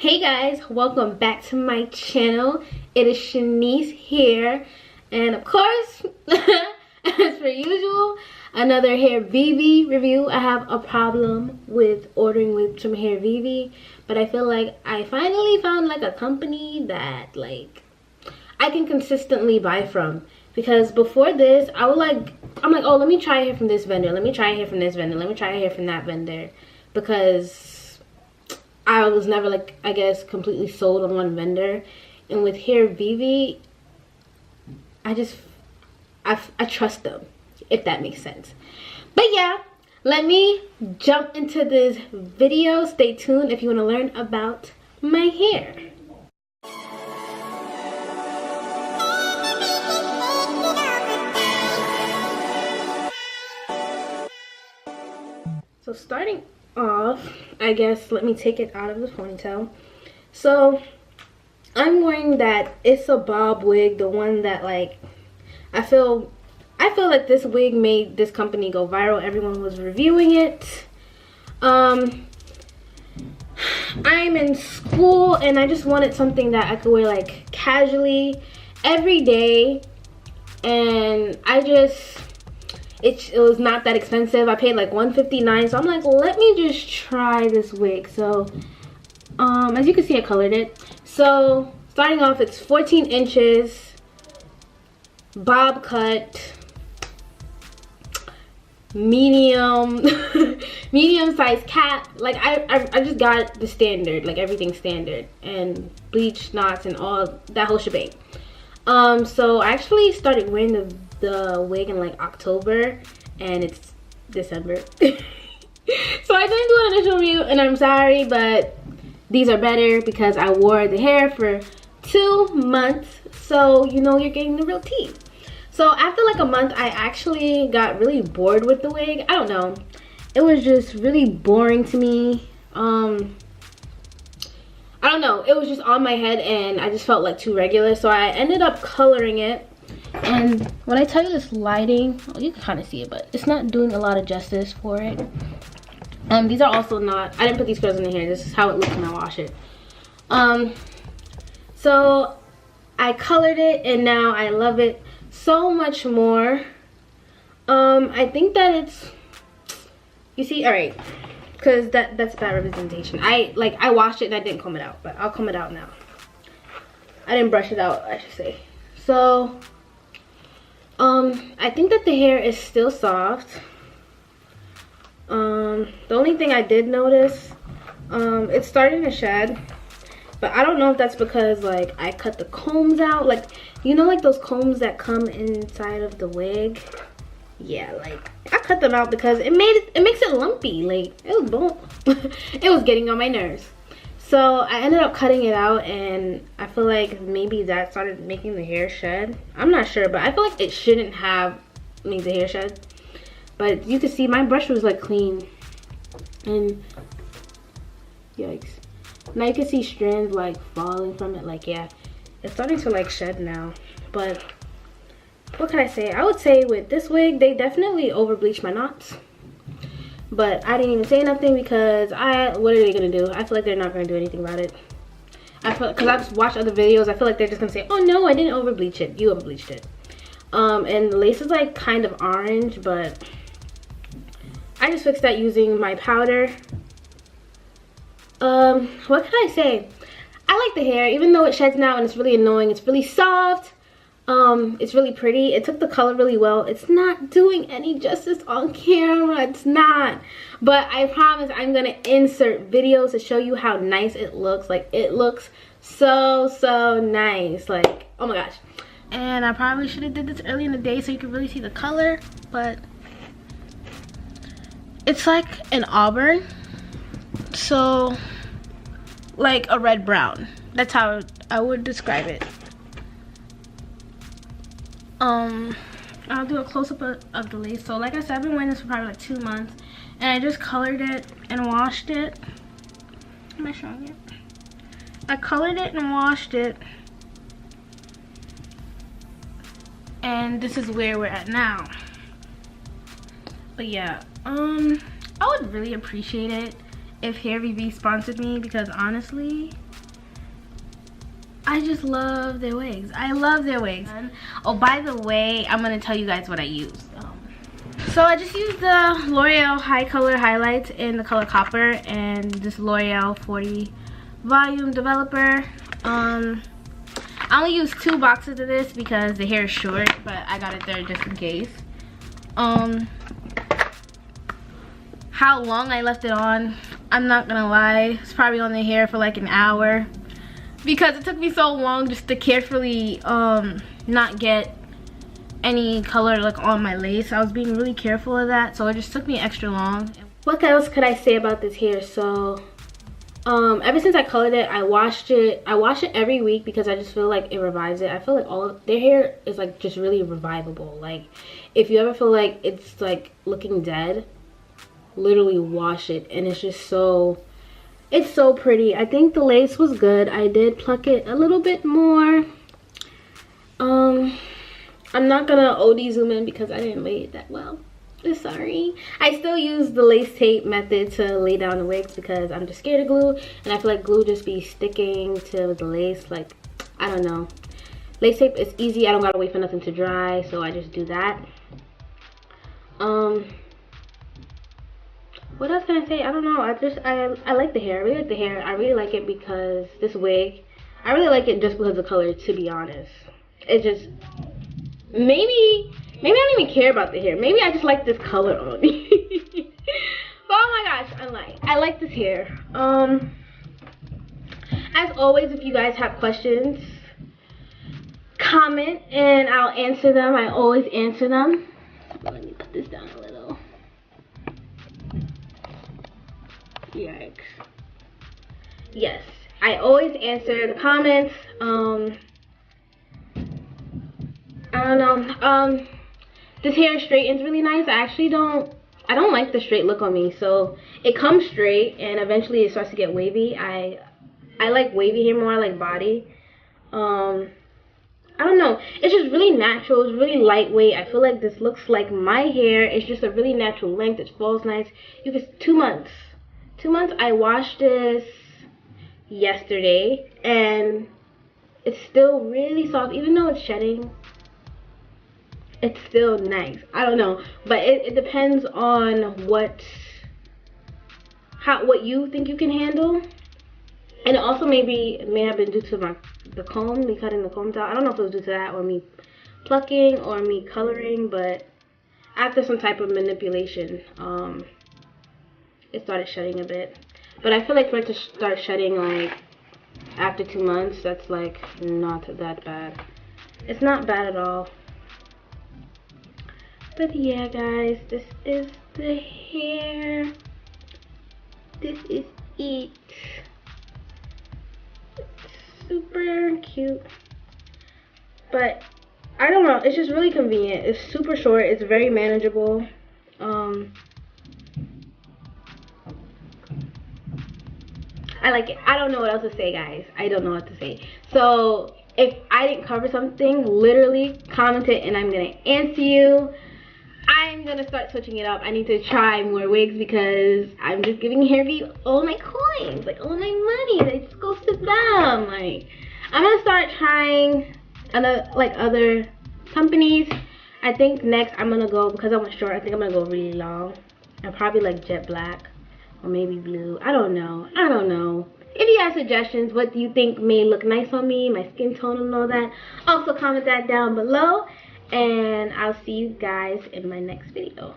Hey guys, welcome back to my channel. It is Shanice here, and of course, as per usual, another HairViVi review. I have a problem with ordering wigs from HairViVi, but I feel like I finally found like a company that like I can consistently buy from. Because before this, I'm like, oh, let me try hair from this vendor, let me try hair from this vendor, let me try hair from that vendor, because I was never, like, I guess, completely sold on one vendor. And with HairViVi, I trust them, if that makes sense. But yeah, let me jump into this video. Stay tuned if you want to learn about my hair. So starting off, I guess, let me take it out of the ponytail. So I'm wearing that ISSA bob wig, the one that like I feel like this wig made this company go viral. Everyone was reviewing it. I'm in school and I just wanted something that I could wear like casually every day, and it was not that expensive. I paid like $159, so I'm like, let me just try this wig. So as you can see, I colored it. So starting off, it's 14 inches, bob cut, medium medium size cap. Like I just got the standard, like everything standard, and bleach, knots, and all that whole shebang. So I actually started wearing the wig in like October, and it's December. So I didn't do an initial review, and I'm sorry, but these are better because I wore the hair for 2 months, so you know you're getting the real tea. So after like a month, I actually got really bored with the wig. I don't know, it was just really boring to me. I don't know, it was just on my head and I just felt like too regular, so I ended up coloring it. And when I tell you this lighting, well, you can kind of see it, but it's not doing a lot of justice for it. These are also not, I didn't put these curls in the hair, this is how it looks when I wash it. So I colored it and now I love it so much more. I think that it's, you see, all right, because that's bad representation. I washed it and I didn't comb it out, but I'll comb it out now. I didn't brush it out, I should say. So I think that the hair is still soft. The only thing I did notice, it's starting to shed, but I don't know if that's because like I cut the combs out, like, you know, like those combs that come inside of the wig. Yeah, like I cut them out because it makes it lumpy. Like it was it was getting on my nerves. So I ended up cutting it out, and I feel like maybe that started making the hair shed. I'm not sure, but I feel like it shouldn't have made the hair shed. But you can see my brush was like clean, and yikes. Now you can see strands like falling from it. Like, yeah, it's starting to like shed now. But what can I say? I would say with this wig, they definitely over bleached my knots. But I didn't even say nothing because what are they gonna do? I feel like they're not gonna do anything about it. I feel, because I've watched other videos, I feel like they're just gonna say, oh no, I didn't over bleach it, you over bleached it. And the lace is like kind of orange, but I just fixed that using my powder. What can I say? I like the hair, even though it sheds now and it's really annoying. It's really soft. It's really pretty. It took the color really well. It's not doing any justice on camera. It's not. But I promise I'm gonna insert videos to show you how nice it looks. Like, it looks so nice. Like, oh my gosh. And I probably should have did this early in the day so you could really see the color, but it's like an auburn, so like a red brown. That's how I would describe it. I'll do a close-up of the lace. So like I said, I've been wearing this for probably like 2 months, and I just colored it and washed it. Am I showing it? I colored it and washed it, and this is where we're at now. But yeah, I would really appreciate it if HairViVi sponsored me, because honestly, I just love their wigs. I love their wigs. Oh, by the way, I'm gonna tell you guys what I use. So I just used the L'Oreal High Color Highlights in the color Copper and this L'Oreal 40 Volume Developer. I only used 2 boxes of this because the hair is short, but I got it there just in case. How long I left it on, I'm not gonna lie, it's probably on the hair for like an hour because it took me so long just to carefully not get any color like on my lace. I was being really careful of that, so it just took me extra long. What else could I say about this hair? So ever since I colored it, I wash it every week because I just feel like it revives it. I feel like all of their hair is like just really revivable. Like if you ever feel like it's like looking dead, literally wash it and it's just so, it's so pretty. I think the lace was good. I did pluck it a little bit more. I'm not gonna OD zoom in because I didn't lay it that well. Sorry. I still use the lace tape method to lay down the wigs because I'm just scared of glue, and I feel like glue just be sticking to the lace. Like, I don't know. Lace tape is easy. I don't gotta wait for nothing to dry, so I just do that. What else can I say? I don't know. I like the hair. I really like the hair. I really like it because this wig, I really like it just because of the color, to be honest. It just, maybe I don't even care about the hair. Maybe I just like this color on me. Oh my gosh, I like this hair. As always, if you guys have questions, comment and I'll answer them. I always answer them. Let me put this down a little. Yikes. Yes, I always answer the comments. I don't know. This hair straightens really nice. I don't like the straight look on me, so it comes straight and eventually it starts to get wavy. I like wavy hair more. I like body. I don't know. It's just really natural. It's really lightweight. I feel like this looks like my hair. It's just a really natural length. It falls nice. You can 2 months. 2 months. I washed this yesterday and it's still really soft, even though it's shedding. It's still nice. I don't know, but it depends on what you think you can handle, and it also may have been due to the comb, me cutting the combs out. I don't know if it was due to that or me plucking or me coloring, but after some type of manipulation, it started shedding a bit. But I feel like for it to start shedding like after 2 months, that's like not that bad. It's not bad at all. But yeah, guys, this is the hair. This is it. It's super cute. But I don't know, it's just really convenient. It's super short, it's very manageable. I like it. I don't know what else to say, guys. I don't know what to say. So if I didn't cover something, literally comment it and I'm gonna answer you. I'm gonna start switching it up. I need to try more wigs because I'm just giving HairViVi all my coins, like all my money. That just goes to them. Like, I'm gonna start trying other companies. I think next I'm gonna go, because I went short, I think I'm gonna go really long. And probably like jet black or maybe blue. I don't know. If you have suggestions, what do you think may look nice on me, my skin tone and all that, also comment that down below. And I'll see you guys in my next video.